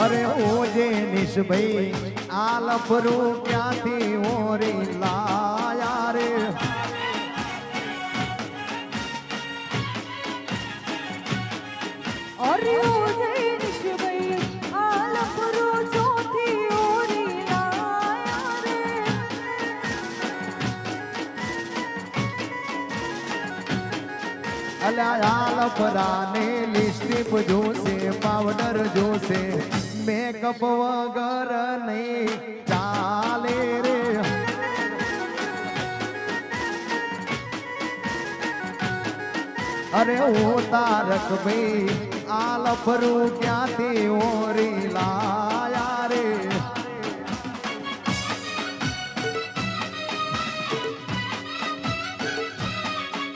અરે ઓજે નિશભાઈ આ લફરું ક્યાંથી ઓરી લાયા રે અરે ઓજે નિશભાઈ આ લફરું ચોથી ઓરી લાયા રે અલ્યા આ લફરાને લિપસ્ટિક જોશે પાવડર જોશે મેકઅપ વગર નહીં ચાલે રે અરે ઓ તારક ભાઈ આ લફરું ક્યાંથી ઓરી લાયા રે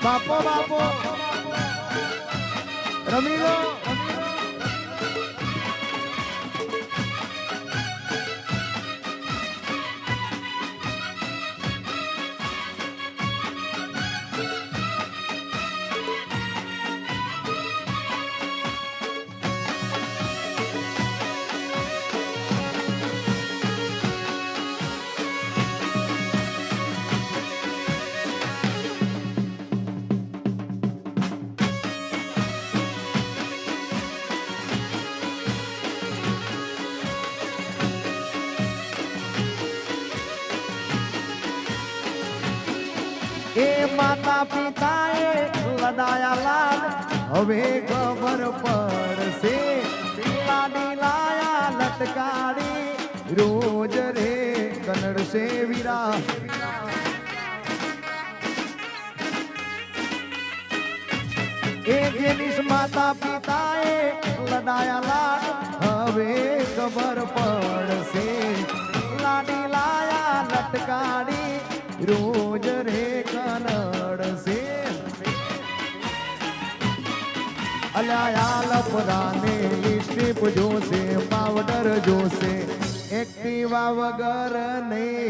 બાપો બાપો રમી લો એ માતા પિતાએ લડાયા લાડ હવે ખબર પડશે લાડી લાયા લટકાડી રોજ રે કનડશે વીરા એ જેની માતા પિતાએ લડાયા લાડ હવે ખબર પડશે લાડી લાયા લટકાડી રોજ રે કનડશે અલ્યા લફરાને લિપસ્ટિક જોશે પાવડર જોશે એક્ટિવા વગર નહીં